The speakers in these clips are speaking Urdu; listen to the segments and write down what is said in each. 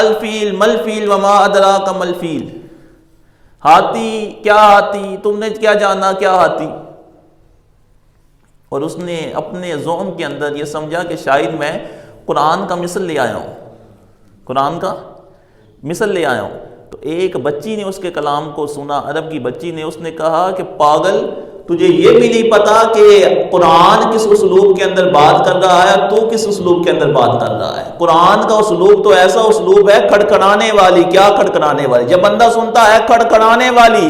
الفیل ملفیل وما ادراک ملفیل، ہاتھی کیا ہاتھی، تم نے کیا جانا کیا ہاتھی۔ اور اس نے اپنے ذہن کے اندر یہ سمجھا کہ شاید میں قرآن کا مثل لے آیا ہوں، قرآن کا مثل لے آیا ہوں۔ تو ایک بچی نے اس کے کلام کو سنا، عرب کی بچی نے، اس نے کہا کہ پاگل، تجھے یہ بھی نہیں پتا کہ قرآن کس اسلوب کے اندر بات کر رہا ہے، تو کس اسلوب کے اندر بات کر رہا ہے۔ قرآن کا اسلوب تو ایسا اسلوب ہے کھڑکھڑانے والی، کیا کھڑکھڑانے والی، جب بندہ سنتا ہے کھڑکھڑانے والی،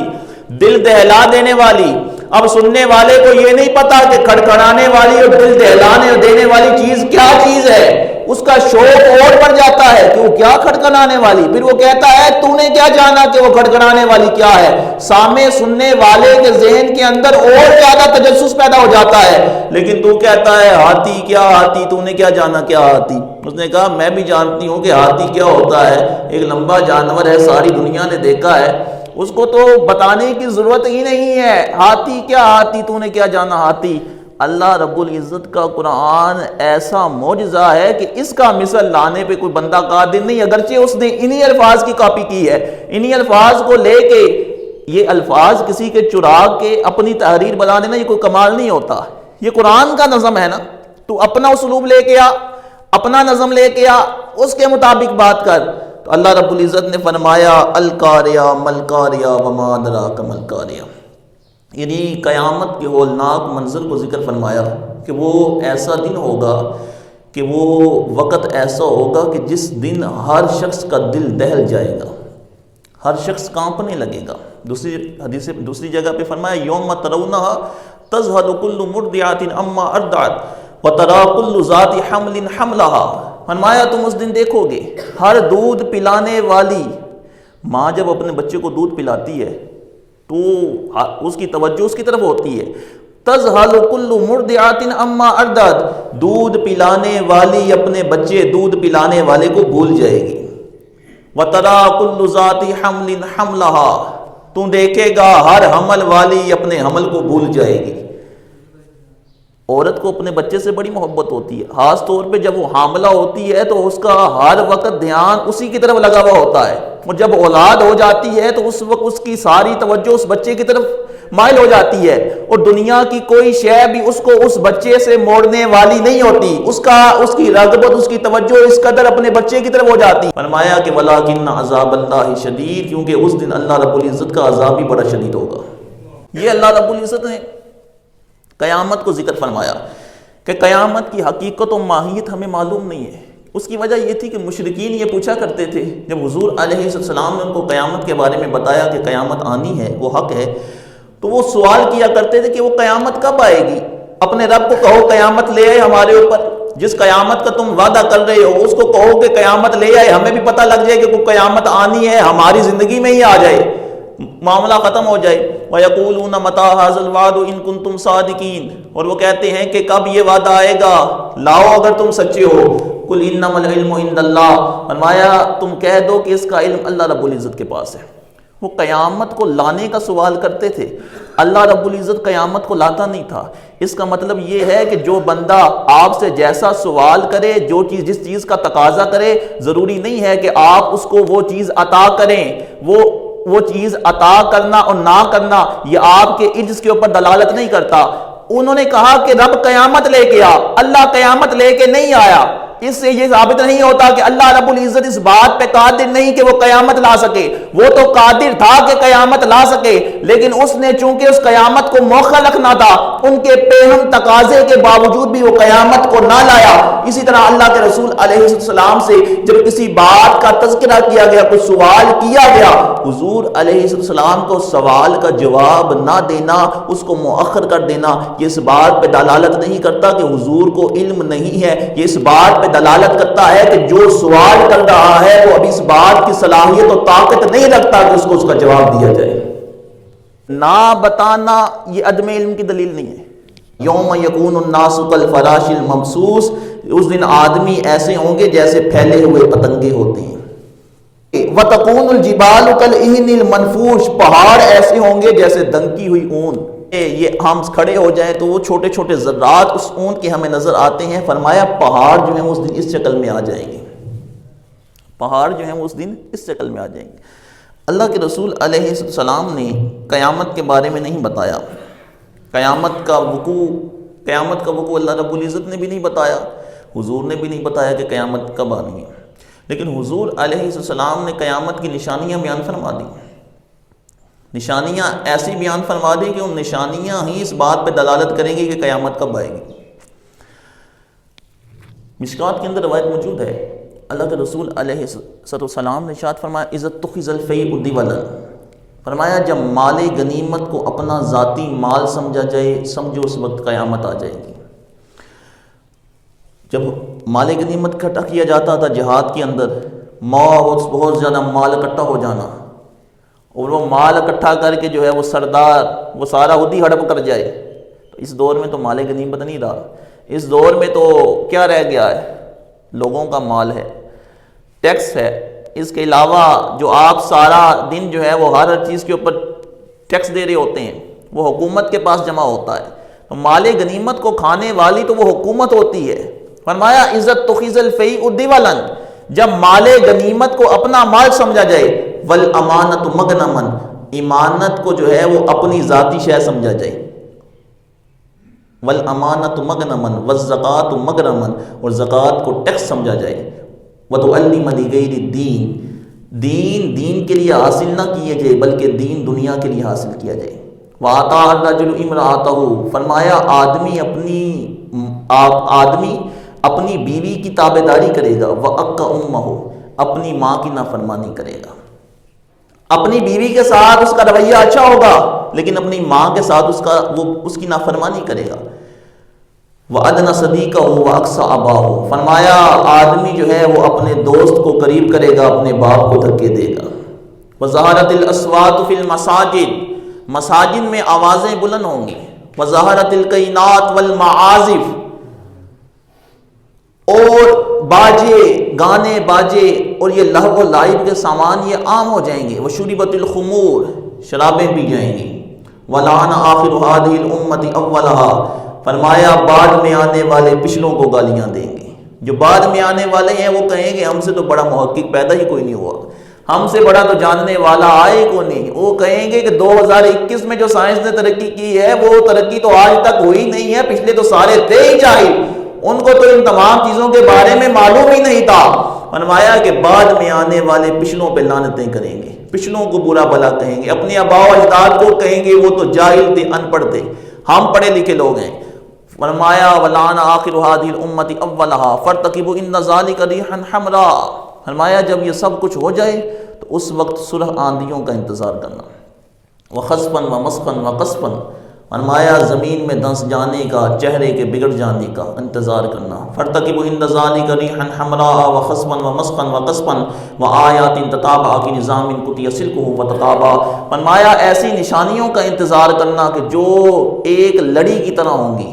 دل دہلا دینے والی۔ اب سننے والے کو یہ نہیں پتا کہ کھڑکھڑانے والی اور دل دہلانے دینے والی چیز کیا چیز ہے، اس کا شوق اور بڑھ جاتا ہے کہ وہ کیا کھڑکھڑانے والی، پھر وہ کہتا ہے تو نے کیا جانا کہ وہ کھڑکھڑانے والی کیا ہے۔ سامع سننے والے کے ذہن کے اندر اور زیادہ تجسس پیدا ہو جاتا ہے، لیکن تو کہتا ہے ہاتھی کیا ہاتھی، تو نے کیا جانا کیا ہاتھی۔ اس نے کہا میں بھی جانتی ہوں کہ ہاتھی کیا ہوتا ہے، ایک لمبا جانور ہے، ساری دنیا نے دیکھا ہے، اس کو تو بتانے کی ضرورت ہی نہیں ہے، ہاتھی کیا ہاتھی، تو نے کیا جانا ہاتھی۔ اللہ رب العزت کا قرآن ایسا معجزہ ہے کہ اس کا مثل لانے پہ کوئی بندہ قادر نہیں، اگرچہ اس نے انہی الفاظ کی کاپی کی ہے، انہی الفاظ کو لے کے، یہ الفاظ کسی کے چرا کے اپنی تحریر بنا دینا یہ کوئی کمال نہیں ہوتا، یہ قرآن کا نظم ہے نا، تو اپنا اسلوب لے کے آ، اپنا نظم لے کے آ، اس کے مطابق بات کر۔ تو اللہ رب العزت نے فرمایا القاریہ ملقاریہ وما ادراک ملقاریہ، یعنی قیامت کے ہولناک منظر کو ذکر فرمایا کہ وہ ایسا دن ہوگا، کہ وہ وقت ایسا ہوگا کہ جس دن ہر شخص کا دل دہل جائے گا، ہر شخص کانپنے لگے گا۔ دوسری حدیث دوسری جگہ پہ فرمایا یوم ترونہا تذہل کل مرضعۃ عما ارضعت وتری کل ذات حمل حملہا، فرمایا تم اس دن دیکھو گے ہر دودھ پلانے والی ماں جب اپنے بچے کو دودھ پلاتی ہے تو اس کی توجہ اس کی طرف ہوتی ہے، تذہل کل مرضعۃ عما ارضعت، دودھ پلانے والی اپنے بچے دودھ پلانے والے کو بھول جائے گی، وتری کل ذات حمل حملہا، تو دیکھے گا ہر حمل والی اپنے حمل کو بھول جائے گی۔ عورت کو اپنے بچے سے بڑی محبت ہوتی ہے، خاص طور پہ جب وہ حاملہ ہوتی ہے تو اس کا ہر وقت دھیان اسی کی طرف لگا ہوا ہوتا ہے، اور جب اولاد ہو جاتی ہے تو اس وقت اس کی ساری توجہ اس بچے کی طرف مائل ہو جاتی ہے، اور دنیا کی کوئی شے بھی اس کو اس بچے سے موڑنے والی نہیں ہوتی، اس کی رغبت اس کی توجہ اس قدر اپنے بچے کی طرف ہو جاتی۔ فرمایا کہ وَلَٰكِنَّ عَذَابَ اللَّهِ شَدِيدٌ، کیونکہ اس دن اللہ رب العزت کا عذاب بھی بڑا شدید ہوگا۔ یہ اللہ رب العزت نے قیامت کو ذکر فرمایا کہ قیامت کی حقیقت و ماہیت ہمیں معلوم نہیں ہے۔ اس کی وجہ یہ تھی کہ مشرکین یہ پوچھا کرتے تھے، جب حضور علیہ السلام نے ان کو قیامت کے بارے میں بتایا کہ قیامت آنی ہے، وہ حق ہے، تو وہ سوال کیا کرتے تھے کہ وہ قیامت کب آئے گی، اپنے رب کو کہو قیامت لے آئے ہمارے اوپر، جس قیامت کا تم وعدہ کر رہے ہو اس کو کہو کہ قیامت لے آئے، ہمیں بھی پتہ لگ جائے کہ کوئی قیامت آنی ہے، ہماری زندگی میں ہی آ جائے، معاملہ ختم ہو جائے۔ وَيَقُولُونَ مَتَىٰ هَٰذَا الْوَعْدُ إِن كُنتُمْ صَادِقِينَ، اور وہ کہتے ہیں کہ کب یہ وعدہ آئے گا، لاؤ اگر تم سچے ہو۔ قُلْ إِنَّمَا الْعِلْمُ عِندَ اللَّهِ، فرمایا تم کہہ دو کہ اس کا علم اللہ رب العزت کے پاس ہے۔ وہ قیامت کو لانے کا سوال کرتے تھے، اللہ رب العزت قیامت کو لاتا نہیں تھا۔ اس کا مطلب یہ ہے کہ جو بندہ آپ سے جیسا سوال کرے، جو چیز جس چیز کا تقاضا کرے، ضروری نہیں ہے کہ آپ اس کو وہ چیز عطا کریں۔ وہ چیز عطا کرنا اور نہ کرنا یہ آپ کے عجز کے اوپر دلالت نہیں کرتا۔ انہوں نے کہا کہ رب قیامت لے کے آ، اللہ قیامت لے کے نہیں آیا، اس سے یہ ثابت نہیں ہوتا کہ اللہ رب العزت اس بات پہ قادر نہیں کہ وہ قیامت لا سکے، وہ تو قادر تھا کہ قیامت لا سکے، لیکن اس نے چونکہ اس قیامت کو موخر رکھنا تھا، ان کے پیہم تقاضے کے باوجود بھی وہ قیامت کو نہ لایا۔ اسی طرح اللہ کے رسول علیہ السلام سے جب کسی بات کا تذکرہ کیا گیا، کوئی سوال کیا گیا، حضور علیہ السلام کو سوال کا جواب نہ دینا، اس کو مؤخر کر دینا، یہ اس بات پہ دلالت نہیں کرتا کہ حضور کو علم نہیں ہے، یہ اس بات پہ دلالت کرتا ہے کہ جو سوال کر رہا ہے وہ ابھی اس بات کی صلاحیت و طاقت نہیں رکھتا کہ اس کو اس کا جواب دیا جائے۔ نہ بتانا یہ عدم علم کی دلیل نہیں ہے۔ یوم یکون الناس کالفراش المبثوث، اس دن آدمی ایسے ہوں گے جیسے پھیلے ہوئے پتنگے ہوتے ہیں۔ وتکون الجبال کالعہن المنفوش، پہاڑ ایسے ہوں گے جیسے دھنکی ہوئی اون۔ یہ ہم کھڑے ہو جائیں تو وہ چھوٹے چھوٹے ذرات اس اون کے ہمیں نظر آتے ہیں۔ فرمایا پہاڑ جو ہیں اس دن اس شکل میں آ جائیں گے، پہاڑ جو ہیں وہ اس دن اس شکل میں آ جائیں گے۔ اللہ کے رسول علیہ السلام نے قیامت کے بارے میں نہیں بتایا، قیامت کا وقوع اللہ رب العزت نے بھی نہیں بتایا، حضور نے بھی نہیں بتایا کہ قیامت کب آنی ہے، لیکن حضور علیہ السلام نے قیامت کی نشانیاں بیان فرما دی، نشانیاں ایسی بیان فرما دی کہ ان نشانیاں ہی اس بات پہ دلالت کریں گی کہ قیامت کب آئے گی۔ مشکات کے اندر روایت موجود ہے، اللہ کے رسول علیہ السلام نے ارشاد فرمایا اذا اتخذ الفیء دولا، فرمایا جب مال غنیمت کو اپنا ذاتی مال سمجھا جائے، سمجھو اس وقت قیامت آ جائے گی۔ جب مال غنیمت اکٹھا کیا جاتا تھا جہاد کے اندر، بہت زیادہ مال اکٹھا ہو جانا، اور وہ مال اکٹھا کر کے جو ہے وہ سردار وہ سارا خود ہی ہڑپ کر جائے، تو اس دور میں تو مال غنیمت نہیں رہا، اس دور میں تو کیا رہ گیا ہے؟ لوگوں کا مال ہے، ٹیکس ہے، اس کے علاوہ جو آپ سارا دن جو ہے وہ ہر چیز کے اوپر ٹیکس دے رہے ہوتے ہیں، وہ حکومت کے پاس جمع ہوتا ہے، تو مال غنیمت کو کھانے والی تو وہ حکومت ہوتی ہے۔ فرمایا عزت تخیز الفیء دولا، جب مال غنیمت کو اپنا مال سمجھا جائے، والامانت مغنما، امانت کو جو ہے وہ اپنی ذاتی شے سمجھا جائے، والامانت مغنما والزکوۃ مغرما، اور زکوٰۃ کو ٹیکس سمجھا جائے، وتعلم لغیر الدین، دین کے لیے حاصل نہ کیے جائے بلکہ دین دنیا کے لیے حاصل کیا جائے۔ وَأَطَاعَ الرَّجُلُ امْرَأَتَهُ، فرمایا آدمی اپنی بیوی کی تابع داری کرے گا، وَأَقَّ أُمَّهُ، اپنی ماں کی نافرمانی کرے گا، اپنی بیوی کے ساتھ اس کا رویہ اچھا ہوگا لیکن اپنی ماں کے ساتھ اس کی نافرمانی کرے گا۔ وَأَدْنَى صَدِيقَهُ وَأَقْصَى أَبَاهُ، فرمایا آدمی جو ہے وہ اپنے دوست کو قریب کرے گا، اپنے باپ کو دھکے دے گا۔ وَظَهَرَتِ الْأَصْوَاتُ فِي الْمَسَاجِدِ، مساجد میں آوازیں بلند ہوں گی۔ وَظَهَرَتِ الْقَيْنَاتُ وَالْمَعَازِفُ، اور باجے، گانے باجے اور یہ لہو و لعب کے سامان یہ عام ہو جائیں گے۔ وَشُرِبَتِ الْخُمُورُ، شرابیں پی جائیں گی۔ وَلَعَنَ آخِرُ هَٰذِهِ الْأُمَّةِ أَوَّلَهَا، فرمایا بعد میں آنے والے پچھلوں کو گالیاں دیں گے۔ جو بعد میں آنے والے ہیں وہ کہیں گے ہم سے تو بڑا محقق پیدا ہی کوئی نہیں ہوا، ہم سے بڑا تو جاننے والا آئے کو نہیں۔ وہ کہیں گے کہ 2021 میں جو سائنس نے ترقی کی ہے وہ ترقی تو آج تک ہوئی نہیں ہے، پچھلے تو سارے تھے ہی جاہل، ان کو تو ان تمام چیزوں کے بارے میں معلوم ہی نہیں تھا۔ فرمایا کہ بعد میں آنے والے پچھلوں پہ لعنتیں کریں گے، پچھلوں کو برا بھلا کہیں گے، اپنے آباء و اجداد کو کہیں گے وہ تو جاہل تھے، ان پڑھ تھے، ہم پڑھے لکھے لوگ ہیں۔ فرمایا وَلَعَنَ آخِرُ هَٰذِهِ الْأُمَّةِ أَوَّلَهَا فَارْتَقِبُوا إِنَّ ذَٰلِكَ رِيحًا حَمْرَاء، فرمایا جب یہ سب کچھ ہو جائے تو اس وقت سرخ آندھیوں کا انتظار کرنا۔ وَخَسْفًا وَمَسْخًا وَقَصْفًا، فرمایا زمین میں دھنس جانے کا، چہرے کے بگڑ جانے کا انتظار کرنا۔ فَارْتَقِبُوا إِنَّ ذَٰلِكَ رِيحًا حَمْرَاء وَخَسْفًا وَمَسْخًا وَقَصْفًا وَآيَاتٍ تَتَابَعَ كِنِظَامٍ قُطِعَ سِلْكُهُ وَتَتَابَعَ، فرمایا ایسی نشانیوں کا انتظار کرنا کہ جو ایک لڑی کی طرح ہوں گی۔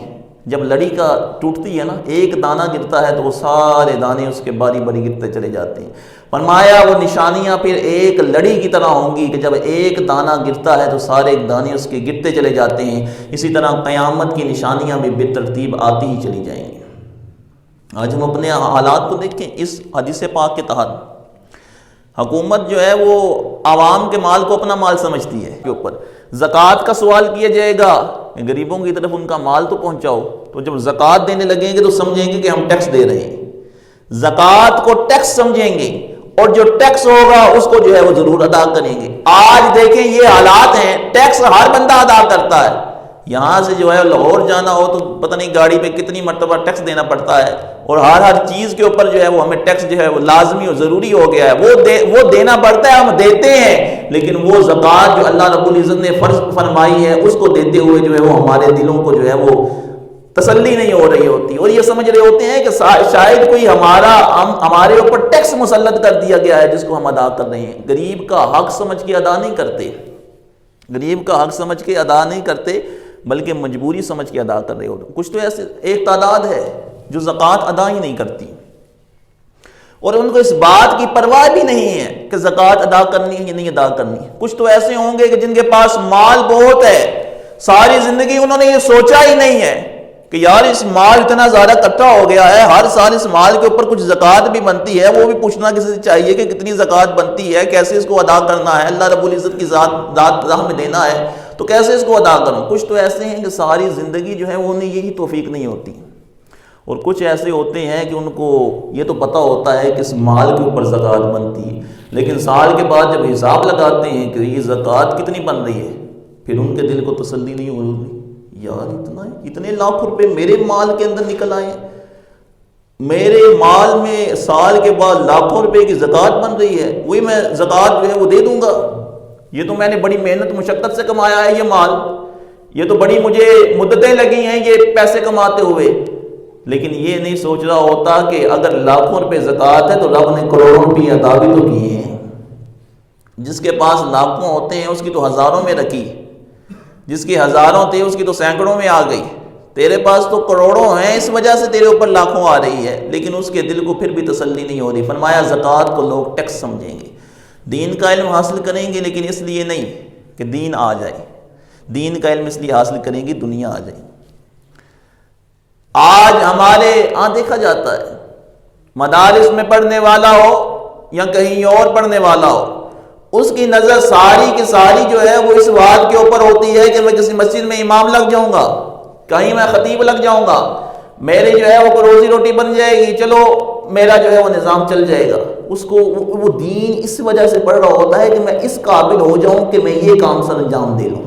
جب لڑی کا ٹوٹتی ہے نا، ایک دانہ گرتا ہے تو وہ سارے دانے اس کے باری باری گرتے چلے جاتے ہیں۔ فرمایا وہ نشانیاں پھر ایک لڑی کی طرح ہوں گی کہ جب ایک دانہ گرتا ہے تو سارے دانے اس کے گرتے چلے جاتے ہیں۔ اسی طرح قیامت کی نشانیاں بھی بے ترتیب آتی ہی چلی جائیں گی۔ آج ہم اپنے حالات کو دیکھیں، اس حدیث پاک کے تحت حکومت جو ہے وہ عوام کے مال کو اپنا مال سمجھتی ہے کے اوپر زکوٰۃ کا سوال کیا جائے گا، غریبوں کی طرف ان کا مال تو پہنچاؤ، تو جب زکوٰۃ دینے لگیں گے تو سمجھیں گے کہ ہم ٹیکس دے رہے ہیں، زکوٰۃ کو ٹیکس سمجھیں گے، اور جو ٹیکس ہوگا اس کو جو ہے وہ ضرور ادا کریں گے۔ آج دیکھیں یہ حالات ہیں، ٹیکس ہر بندہ ادا کرتا ہے، یہاں سے جو ہے لاہور جانا ہو تو پتہ نہیں گاڑی پہ کتنی مرتبہ ٹیکس دینا پڑتا ہے، اور ہر چیز کے اوپر جو ہے وہ ہمیں ٹیکس جو ہے وہ لازمی اور ضروری ہو گیا ہے، وہ دینا پڑتا ہے، ہم دیتے ہیں، لیکن وہ زکوٰۃ جو اللہ رب العزت نے فرض فرمائی ہے اس کو دیتے ہوئے جو ہے وہ ہمارے دلوں کو جو ہے وہ تسلی نہیں ہو رہی ہوتی، اور یہ سمجھ رہے ہوتے ہیں کہ شاید کوئی ہمارے اوپر ٹیکس مسلط کر دیا گیا ہے جس کو ہم ادا کر رہے ہیں۔ غریب کا حق سمجھ کے ادا نہیں کرتے، غریب کا حق سمجھ کے ادا نہیں کرتے بلکہ مجبوری سمجھ کے ادا کر رہے ہوتے۔ کچھ تو ایسے ایک تعداد ہے جو زکوٰۃ ادا ہی نہیں کرتی، اور ان کو اس بات کی پرواہ بھی نہیں ہے کہ زکوٰۃ ادا کرنی ہے یا نہیں ادا کرنی۔ کچھ تو ایسے ہوں گے کہ جن کے پاس مال بہت ہے، ساری زندگی انہوں نے یہ سوچا ہی نہیں ہے کہ یار اس مال اتنا زیادہ اکٹھا ہو گیا ہے، ہر سال اس مال کے اوپر کچھ زکوٰۃ بھی بنتی ہے، وہ بھی پوچھنا کسی سے چاہیے کہ کتنی زکوٰۃ بنتی ہے، کیسے اس کو ادا کرنا ہے، اللہ رب العزت کی ذات راہ میں دینا ہے تو کیسے اس کو ادا کروں۔ کچھ تو ایسے ہیں کہ ساری زندگی جو ہے انہیں یہی توفیق نہیں ہوتی، اور کچھ ایسے ہوتے ہیں کہ ان کو یہ تو پتہ ہوتا ہے کہ اس مال کے اوپر زکوٰۃ بنتی ہے، لیکن سال کے بعد جب حساب لگاتے ہیں کہ یہ زکوٰۃ کتنی بن رہی ہے، پھر ان کے دل کو تسلی نہیں ہو رہی، یار اتنے لاکھ روپے میرے مال کے اندر نکل آئے ہیں، میرے مال میں سال کے بعد لاکھوں روپے کی زکوٰۃ بن رہی ہے، وہی میں زکوٰۃ جو ہے وہ دے دوں گا، یہ تو میں نے بڑی محنت مشقت سے کمایا ہے یہ مال، یہ تو بڑی مجھے مدتیں لگی ہیں یہ پیسے کماتے ہوئے۔ لیکن یہ نہیں سوچ رہا ہوتا کہ اگر لاکھوں روپے زکوٰۃ ہے تو رب نے کروڑوں روپے عطا بھی تو کیے ہیں۔ جس کے پاس لاکھوں ہوتے ہیں اس کی تو ہزاروں میں رکھی، جس کی ہزاروں تھے اس کی تو سینکڑوں میں آ گئی، تیرے پاس تو کروڑوں ہیں، اس وجہ سے تیرے اوپر لاکھوں آ رہی ہے، لیکن اس کے دل کو پھر بھی تسلی نہیں ہو رہی۔ فرمایا زکوٰۃ کو لوگ ٹیکس سمجھیں گے، دین کا علم حاصل کریں گے لیکن اس لیے نہیں کہ دین آ جائے، دین کا علم اس لیے حاصل کریں گے دنیا آ جائے۔ آج ہمارے دیکھا جاتا ہے مدارس میں پڑھنے والا ہو یا کہیں اور پڑھنے والا ہو، اس کی نظر ساری کی ساری جو ہے وہ اس بات کے اوپر ہوتی ہے کہ میں کسی مسجد میں امام لگ جاؤں گا، کہیں میں خطیب لگ جاؤں گا، میری جو ہے وہ روزی روٹی بن جائے گی، چلو میرا جو ہے وہ نظام چل جائے گا۔ اس کو وہ دین اس وجہ سے پڑھ رہا ہوتا ہے کہ میں اس قابل ہو جاؤں کہ میں یہ کام سر انجام دے لوں،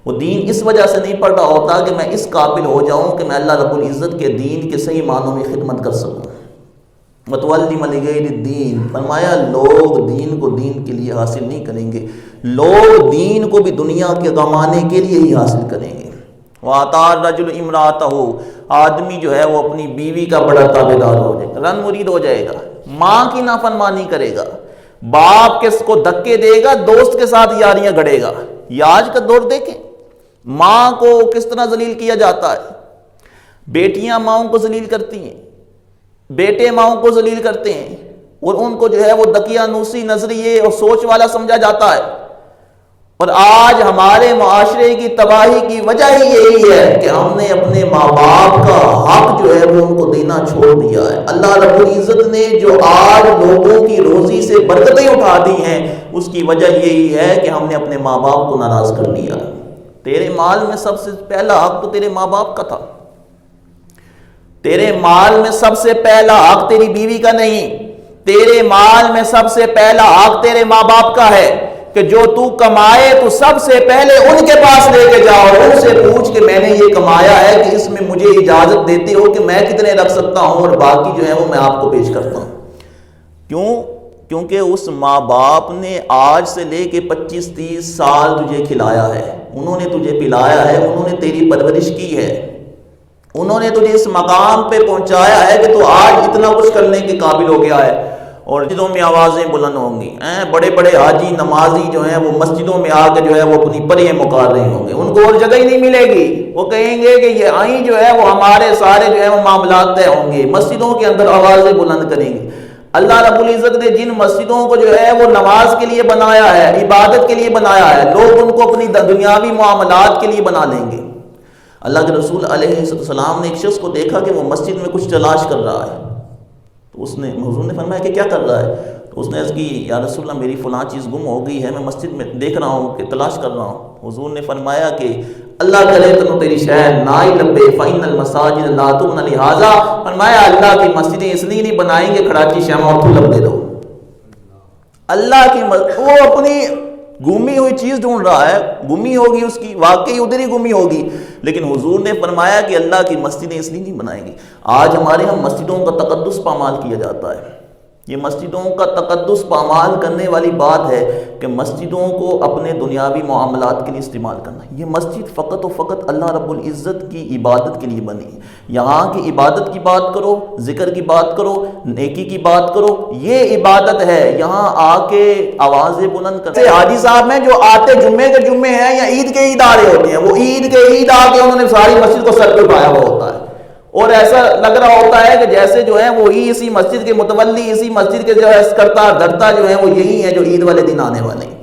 وہ دین اس وجہ سے نہیں پڑھ رہا ہوتا کہ میں اس قابل ہو جاؤں کہ میں اللہ رب العزت کے دین کے صحیح معنوں میں خدمت کر سکوں۔ متولم لغیر الدین، فرمایا لوگ دین کو دین کے لیے حاصل نہیں کریں گے، لوگ دین کو بھی دنیا کے کمانے کے لیے ہی حاصل کریں گے۔ وَأَطَاعَ الرَّجُلُ امْرَأَتَهُ، آدمی جو ہے وہ اپنی بیوی کا بڑا تابعدار ہو جائے گا، رن مرید ہو جائے گا، ماں کی نافرمانی کرے گا، باپ کس کو دھکے دے گا، دوست کے ساتھ یاریاں گھڑے گا۔ یہ آج کا دور دیکھیں ماں کو کس طرح ذلیل کیا جاتا ہے، بیٹیاں ماؤں کو ذلیل کرتی ہیں، بیٹے ماؤں کو ذلیل کرتے ہیں، اور ان کو جو ہے وہ دقیانوسی نظریے اور سوچ والا سمجھا جاتا ہے۔ اور آج ہمارے معاشرے کی تباہی کی وجہ ہی یہی ہے کہ ہم نے اپنے ماں باپ کا حق جو ہے وہ ان کو دینا چھوڑ دیا ہے۔ اللہ رب العزت نے جو آج لوگوں کی روزی سے برکتیں اٹھا دی ہیں اس کی وجہ یہی ہے کہ ہم نے اپنے ماں باپ کو ناراض کر دیا۔ تیرے مال میں سب سے پہلا حق تو تیرے ماں باپ کا تھا، تیرے مال میں سب سے پہلا حق تیری بیوی کا نہیں، تیرے مال میں سب سے پہلا حق تیرے ماں باپ کا ہے کہ جو تو کمائے تو سب سے پہلے ان کے پاس لے کے جاؤ، ان سے پوچھ کہ میں نے یہ کمایا ہے کہ اس میں مجھے اجازت دیتے ہو کہ میں کتنے رکھ سکتا ہوں، اور باقی جو ہے وہ میں آپ کو پیش کرتا ہوں۔ کیوں؟ کیونکہ اس ماں باپ نے آج سے لے کے 25-30 سال تجھے کھلایا ہے، انہوں نے تجھے پلایا ہے، انہوں نے تیری پرورش کی ہے، انہوں نے تجھے اس مقام پہ پہنچایا ہے کہ تو آج اتنا کچھ کرنے کے قابل ہو گیا ہے۔ اور مسجدوں میں آوازیں بلند ہوں گی، بڑے بڑے حاجی نمازی جو ہیں وہ مسجدوں میں آ کے جو ہے وہ اپنی پریاں مکار رہے ہوں گے، ان کو اور جگہ ہی نہیں ملے گی، وہ کہیں گے کہ یہ آئیں جو ہے وہ ہمارے سارے جو ہے وہ معاملات طے ہوں گے، مسجدوں کے اندر آوازیں بلند کریں گے۔ اللہ رب العزت نے جن مسجدوں کو جو ہے وہ نماز کے لیے بنایا ہے، عبادت کے لیے بنایا ہے، لوگ ان کو اپنی دنیاوی معاملات کے لیے بنا لیں گے۔ اللہ کے رسول علیہ السلام نے ایک شخص کو دیکھا کہ وہ مسجد میں کچھ تلاش کر رہا ہے، تو اس نے حضور نے فرمایا کہ کیا کر رہا ہے؟ تو اس نے عرض کی یا رسول اللہ میری فلاں چیز گم ہو گئی ہے، میں مسجد میں دیکھ رہا ہوں کہ تلاش کر رہا ہوں۔ حضور نے فرمایا کہ اللہ کرے تنو تیری شہر نہ ہی لبے فإن المساجد لا تبنى لہذا، فرمایا اللہ کی مسجدیں اس لیے نہیں بنائیں گے کراچی شام اور تو لب دے دو۔ اللہ کی وہ اپنی گمی ہوئی چیز ڈھونڈ رہا ہے، گمی ہوگی اس کی، واقعی ادھر ہی گمی ہوگی، لیکن حضور نے فرمایا کہ اللہ کی مسجدیں اس لیے نہیں بنائیں گی۔ آج ہمارے ہم مسجدوں کا تقدس پامال کیا جاتا ہے، یہ مسجدوں کا تقدس پامال کرنے والی بات ہے کہ مسجدوں کو اپنے دنیاوی معاملات کے لیے استعمال کرنا۔ یہ مسجد فقط و فقط اللہ رب العزت کی عبادت کے لیے بنی ہے، یہاں کی عبادت کی بات کرو، ذکر کی بات کرو، نیکی کی بات کرو، یہ عبادت ہے۔ یہاں آ کے آوازیں بلند کرتے حاجی صاحب ہیں جو آتے جمعے کے جمعے ہیں یا عید کے عید آ رہے ہوتے ہیں، وہ عید کے عید آ کے انہوں نے ساری مسجد کو سر پہ اٹھایا ہوا ہوتا ہے، اور ایسا لگ رہا ہوتا ہے کہ جیسے جو ہے وہی اسی مسجد کے متولی، اسی مسجد کے جو ہے کرتا دھرتا جو ہے وہ یہی ہے جو عید والے دن آنے والے ہیں۔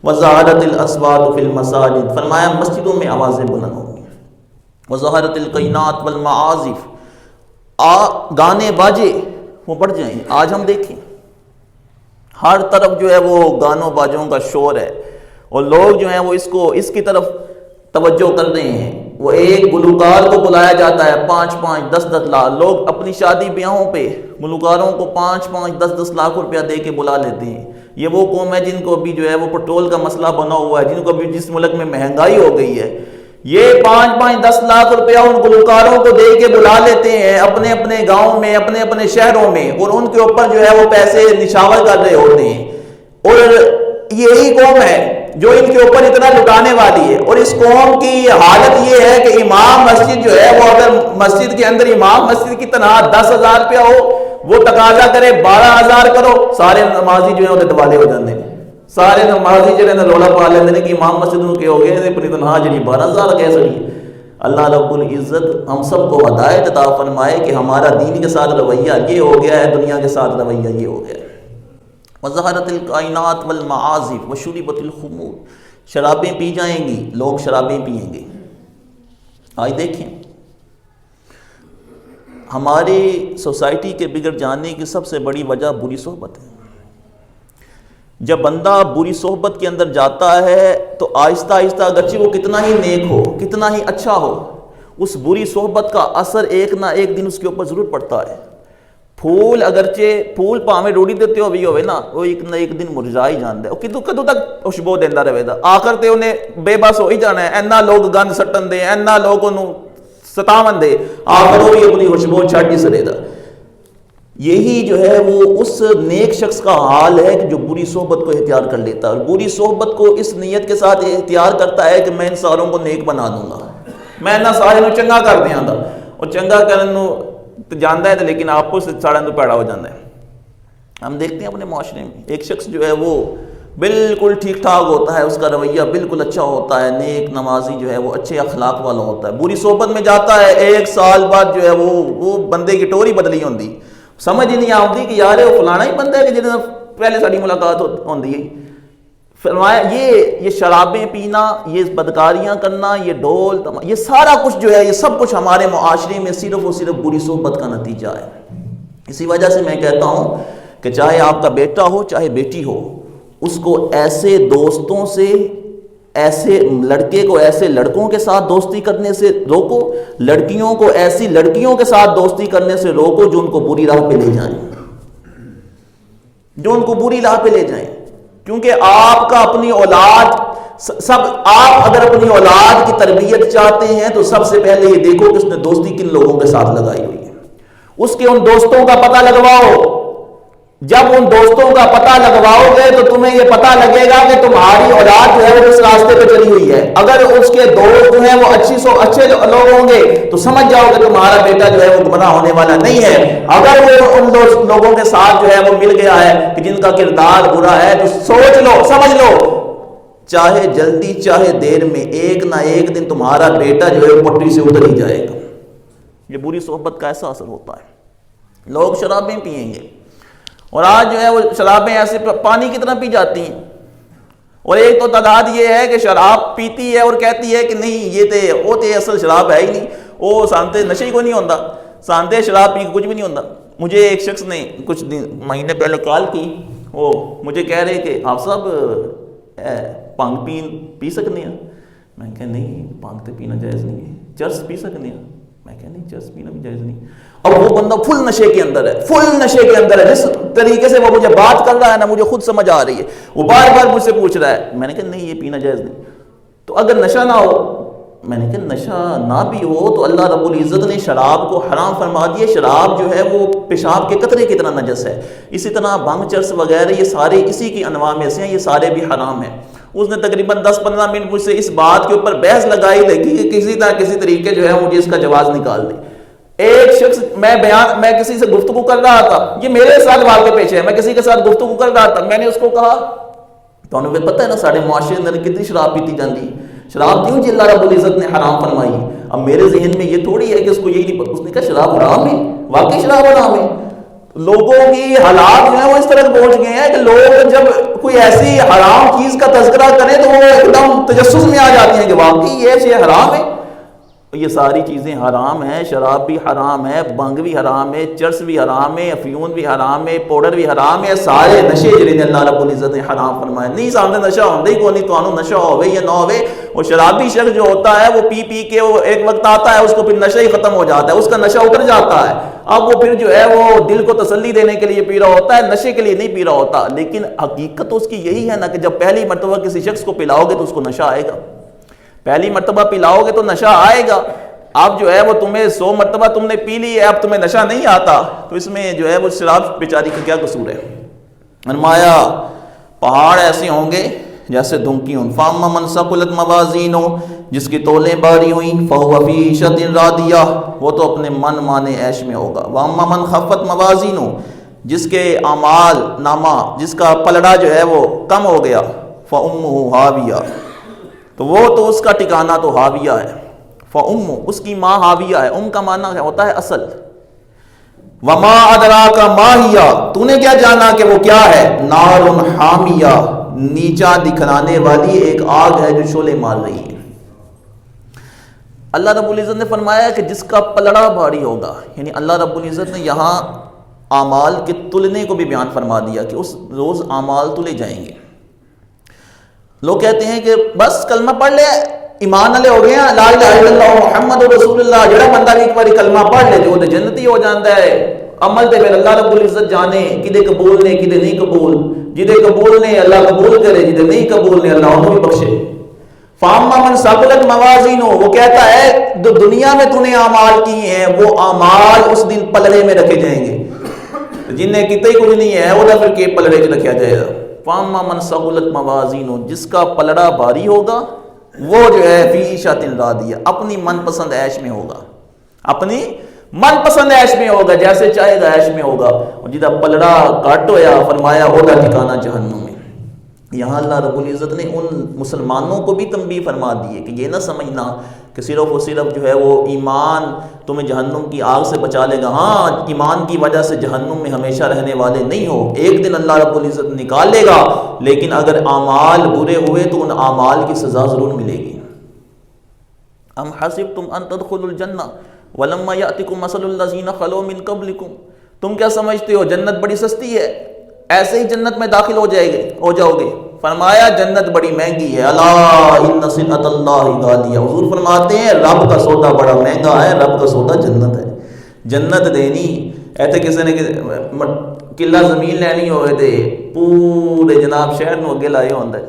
وَزَادَتِ الْأَصْوَاتُ فِي الْمَسَاجِدِ، فرمایا مسجدوں میں آوازیں بلند ہوں گی۔ وظہرت القینات والمعازف، گانے باجے وہ بڑھ جائیں۔ آج ہم دیکھیں ہر طرف جو ہے وہ گانوں باجوں کا شور ہے، اور لوگ جو ہیں وہ اس کی طرف توجہ کر رہے ہیں۔ وہ ایک گلوکار کو بلایا جاتا ہے 5-5 10-10 لاکھ، لوگ اپنی شادی بیاہوں پہ گلوکاروں کو 5-5 10-10 لاکھ روپیہ دے کے بلا لیتے ہیں۔ یہ وہ قوم ہے جن کو بھی جو ہے وہ پٹرول کا مسئلہ بنا ہوا ہے، جن کو بھی جس ملک میں مہنگائی ہو گئی ہے، یہ 5-5 10 لاکھ روپیہ ان گلوکاروں کو دے کے بلا لیتے ہیں اپنے اپنے گاؤں میں، اپنے اپنے شہروں میں، اور ان کے اوپر جو ہے وہ پیسے نشاور کر رہے ہوتے ہیں۔ اور یہی قوم ہے جو ان کے اوپر اتنا لٹانے والی ہے۔ اور اس قوم کی حالت یہ ہے کہ امام مسجد جو ہے وہ اگر مسجد کے اندر امام مسجد کی تنخواہ 10,000 روپیہ ہو، وہ تقاضا کرے 12,000 کرو، سارے نمازی جو ہے وہ دوالے ہو جاتے ہیں، سارے نمازی جو ہے رولا پا لیتے ہیں کہ امام مسجد کے ہو گئے اپنی تنخواہ جی 12,000 کیسے ہے۔ اللہ رب العزت ہم سب کو ہدایت عطا فرمائے کہ ہمارا دین کے ساتھ رویہ یہ ہو گیا ہے، دنیا کے ساتھ رویہ یہ ہو گیا ہے۔ وظہرت الکائنات والمعازف وشربت الخمور، شرابیں پی جائیں گی، لوگ شرابیں پیئیں گے۔ آج دیکھیں ہماری سوسائٹی کے بگڑ جانے کی سب سے بڑی وجہ بری صحبت ہے۔ جب بندہ بری صحبت کے اندر جاتا ہے تو آہستہ آہستہ اگرچہ وہ کتنا ہی نیک ہو، کتنا ہی اچھا ہو، اس بری صحبت کا اثر ایک نہ ایک دن اس کے اوپر ضرور پڑتا ہے۔ پھول اگرچہ پھول پاویں روڑی دیتے ہوئے ہوئے نا، وہ ایک نہ ایک دن مرجا ہی جاندا ہے، وہ کدوں تک خوشبو دیندا رہے گا، آخر تے انہیں بے بس ہو ہی جانا ہے۔ اینا لوگ گند سٹن دے، اینا لوگ انہوں ستاون دے، آخر وہ بھی اپنی خوشبو چھڈ ہی سرے دا۔ یہی جو ہے وہ اس نیک شخص کا حال ہے کہ جو بری صحبت کو اختیار کر لیتا ہے، اور بری صحبت کو اس نیت کے ساتھ اختیار کرتا ہے کہ میں ان ساروں کو نیک بنا دوں گا، میں انہاں سارے نوں چنگا کر دیاں گا، اور چنگا کرن نوں تو جانتا ہے لیکن آپ کو سارے تو پیڑا ہو جاتا ہے۔ ہم دیکھتے ہیں اپنے معاشرے میں ایک شخص جو ہے وہ بالکل ٹھیک ٹھاک ہوتا ہے، اس کا رویہ بالکل اچھا ہوتا ہے، نیک نمازی جو ہے وہ اچھے اخلاق والا ہوتا ہے، بری صحبت میں جاتا ہے، 1 سال بعد جو ہے وہ بندے کی ٹوری بدلی ہوندی، سمجھ ہی نہیں آتی کہ یار وہ فلانا ہی بندہ ہے کہ جنہوں پہلے ساری ملاقات ہوندی ہے۔ فرمایا یہ شرابیں پینا، یہ بدکاریاں کرنا، یہ ڈھول یہ سارا کچھ جو ہے یہ سب کچھ ہمارے معاشرے میں صرف اور صرف بری صحبت کا نتیجہ ہے۔ اسی وجہ سے میں کہتا ہوں کہ چاہے آپ کا بیٹا ہو چاہے بیٹی ہو، اس کو ایسے دوستوں سے، ایسے لڑکے کو ایسے لڑکوں کے ساتھ دوستی کرنے سے روکو، لڑکیوں کو ایسی لڑکیوں کے ساتھ دوستی کرنے سے روکو جو ان کو بری راہ پہ لے جائیں، جو ان کو بری راہ پہ لے جائیں۔ کیونکہ آپ کا اپنی اولاد آپ اگر اپنی اولاد کی تربیت چاہتے ہیں تو سب سے پہلے یہ دیکھو کہ اس نے دوستی کن لوگوں کے ساتھ لگائی ہوئی ہے، اس کے ان دوستوں کا پتہ لگواؤ۔ جب ان دوستوں کا پتہ لگواؤ گے تو تمہیں یہ پتہ لگے گا کہ تمہاری اولاد جو ہے وہ اس راستے پہ چلی ہوئی ہے۔ اگر اس کے دوست جو ہیں وہ اچھے لوگ ہوں گے تو سمجھ جاؤ کہ تمہارا بیٹا جو ہے وہ گمراہ ہونے والا نہیں ہے۔ اگر وہ ان لوگوں کے ساتھ جو ہے وہ مل گیا ہے کہ جن کا کردار برا ہے تو سوچ لو، سمجھ لو، چاہے جلدی چاہے دیر میں ایک نہ ایک دن تمہارا بیٹا جو ہے وہ پٹری سے اتر ہی جائے گا۔ یہ بری صحبت کا ایسا اثر ہوتا ہے۔ لوگ شرابیں پیئیں گے، اور آج جو ہے وہ شرابیں ایسے پانی کی طرح پی جاتی ہیں، اور ایک تو تعداد یہ ہے کہ شراب پیتی ہے اور کہتی ہے کہ نہیں وہ تے اصل شراب ہے ہی نہیں، وہ سانتے نشے ہی کو نہیں ہوتا، سانتے شراب پی کے کچھ بھی نہیں ہوتا۔ مجھے ایک شخص نے کچھ مہینے پہلے کال کی، وہ مجھے کہہ رہے کہ آپ صاحب پانگ پی سکتے ہیں؟ میں کہا نہیں، پانگ تو پینا جائز نہیں ہے۔ چرس پی سکتے ہیں؟ میں کہا نہیں، چرس پینا بھی جائز نہیں۔ اب وہ بندہ فل نشے کے اندر ہے، فل نشے کے اندر ہے، جس طریقے سے وہ مجھے بات کر رہا ہے نا مجھے خود سمجھ آ رہی ہے، وہ بار بار مجھ سے پوچھ رہا ہے۔ میں نے کہا نہیں، یہ پینا جائز نہیں۔ تو اگر نشہ نہ ہو، میں نے کہا نشہ نہ بھی ہو تو اللہ رب العزت نے شراب کو حرام فرما دیا۔ شراب جو ہے وہ پیشاب کے قطرے کی طرح نجس ہے، اسی طرح بھنگ چرس وغیرہ یہ سارے اسی کی انواع میں سے ہیں، یہ سارے بھی حرام ہیں۔ اس نے تقریباً 10-15 منٹ مجھ سے اس بات کے اوپر بحث لگائی لگی کہ کسی طرح کسی طریقے جو ہے مجھے اس کا جواز نکال دیں۔ ایک شخص میں کسی سے گفتگو کر رہا تھا، یہ میرے ساتھ واقع پیش ہے، میں کسی کے ساتھ گفتگو کر رہا تھا، میں نے اس کو کہا تو انہیں پتہ ہے نا سارے معاشرے اندر کتنی شراب پیتی جاتی ہے، شراب کیوں جی اللہ رب العزت نے حرام فرمائی۔ اب میرے ذہن میں یہ تھوڑی ہے کہ اس کو یہی نہیں پتا، اس نے کہا شراب حرام ہے، واقعی شراب حرام ہے۔ لوگوں کی حالات جو ہیں وہ اس طرح پہنچ گئے ہیں کہ لوگ جب کوئی ایسی حرام چیز کا تذکرہ کریں تو وہ ایک دم تجسس میں آ جاتے ہیں کہ واقعی یہ شے حرام ہے۔ یہ ساری چیزیں حرام ہیں، شراب بھی حرام ہے، بنگ بھی حرام ہے، چرس بھی حرام ہے، افیون بھی حرام ہے، پاؤڈر بھی حرام ہے، سارے نشے جڑے نے اللہ رب العزت نے حرام فرمائے۔ نہیں سامنے نشہ ہوندے ہی کوئی نہیں، تانوں نشہ ہوے یا نہ ہوے، وہ شرابی شخص جو ہوتا ہے وہ پی پی کے وہ ایک وقت آتا ہے اس کو پھر نشہ ہی ختم ہو جاتا ہے، اس کا نشہ اتر جاتا ہے، اب وہ پھر جو ہے وہ دل کو تسلی دینے کے لیے پی رہا ہوتا ہے، نشے کے لیے نہیں پی رہا ہوتا۔ لیکن حقیقت تو اس کی یہی ہے نا کہ جب پہلی مرتبہ کسی شخص کو پلاؤ گے تو اس کو نشہ آئے گا، پہلی مرتبہ پلاؤ گے تو نشہ آئے گا۔ اب جو ہے وہ تمہیں 100 مرتبہ تم نے پی لی ہے، اب تمہیں نشہ نہیں آتا، تو اس میں جو ہے وہ شراب بیچاری کا کیا قصور ہے؟ فرمایا پہاڑ ایسے ہوں گے جیسے دھنکی ہوں، فاما من ثقلت موازینہ، جس کی تولیں باری ہوئیں، فہو فی عیشۃ راضیہ، وہ تو اپنے من مانے عیش میں ہوگا، واما من خفت موازینہ، جس کے اعمال نامہ جس کا پلڑا جو ہے وہ کم ہو گیا، فامہ ہاویہ، تو وہ تو اس کا ٹھکانہ تو ہاویہ ہے، فامہ اس کی ماں ہاویہ ہے، کا معنی ہوتا ہے اصل، وما ادراک ما ہی، تو نے کیا جانا کہ وہ کیا ہے، نار حامیہ، نیچا دکھلانے والی ایک آگ ہے جو شعلے مار رہی ہے۔ اللہ رب العزت نے فرمایا کہ جس کا پلڑا بھاری ہوگا، یعنی اللہ رب العزت نے یہاں اعمال کے تلنے کو بھی بیان فرما دیا کہ اس روز اعمال تلے جائیں گے۔ لوگ کہتے ہیں کہ بس کلمہ پڑھ لے ایمان والے ہو گئے ہیں، لا الہ الا اللہ محمد رسول اللہ، جڑا بندہ بھی ایک بار کلمہ پڑھ لے جو تے جنتی ہو جاندا ہے۔ عمل تے پھر اللہ رب العزت جانے کدے قبول نے کدے نہیں قبول، جدے قبول نے اللہ قبول کرے، جدے نہیں قبول نے اللہ انہوں بھی بخشے۔ فاما من ثقلت موازینہ، وہ کہتا ہے جو دنیا میں تو نے اعمال کیے ہیں وہ اعمال اس دن پلڑے میں رکھے جائیں گے، جن نے کیتے ہی کچھ نہیں ہے وہ پھر کے پلڑے چ رکھا جائے گا۔ فاما من ثقلت موازینہ، جس کا پلڑا بھاری ہوگا وہ جو ہے فی عیشۃ راضیہ، اپنی من پسند عیش میں ہوگا، اپنی من پسند عیش میں ہوگا، جیسے چاہے گا عیش میں ہوگا، اور جدا پلڑا کٹ ہویا فرمایا اودا ٹھکانہ جہنم میں۔ یہاں اللہ رب العزت نے ان مسلمانوں کو بھی تنبیہ فرما دی ہے کہ یہ نہ سمجھنا کہ صرف اور صرف جو ہے وہ ایمان تمہیں جہنم کی آگ سے بچا لے گا، ہاں ایمان کی وجہ سے جہنم میں ہمیشہ رہنے والے نہیں ہو، ایک دن اللہ رب العزت نکال لے گا، لیکن اگر اعمال برے ہوئے تو ان اعمال کی سزا ضرور ملے گی۔ ام حسبتم ان تدخلوا الجنہ ولما یأتکم مثل الذین خلو من قبلکم، تم کیا سمجھتے ہو جنت بڑی سستی ہے، ایسے ہی جنت میں داخل ہو جاؤ گے؟ فرمایا جنت بڑی مہنگی ہے، الا ان سلعۃ اللہ غالیہ، حضور فرماتے ہیں رب کا سودا بڑا مہنگا ہے، رب کا سودا جنت ہے۔ جنت دینی ایسے کسی نے قلعہ زمین لینی ہوئے تھے پورے جناب شہر نو اگے لائے ہوندے،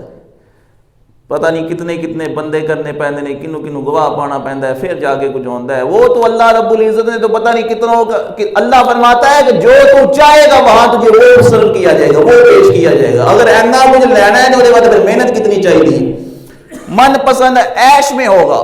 پتہ نہیں کتنے کتنے بندے کرنے پیندے نے، کنوں کنوں گواہ پانا پیندا ہے، پھر جا کے کچھ ہوندا ہے، وہ تو اللہ رب العزت نے تو پتہ نہیں کتنوں کا، کہ اللہ فرماتا ہے کہ جو تو چاہے گا وہاں تجھے وہ سرو کیا جائے گا، وہ پیش کیا جائے گا، اگر اینا مجھے لینا ہے تو اس کے بعد پھر محنت کتنی چاہیے، من پسند عیش میں ہوگا۔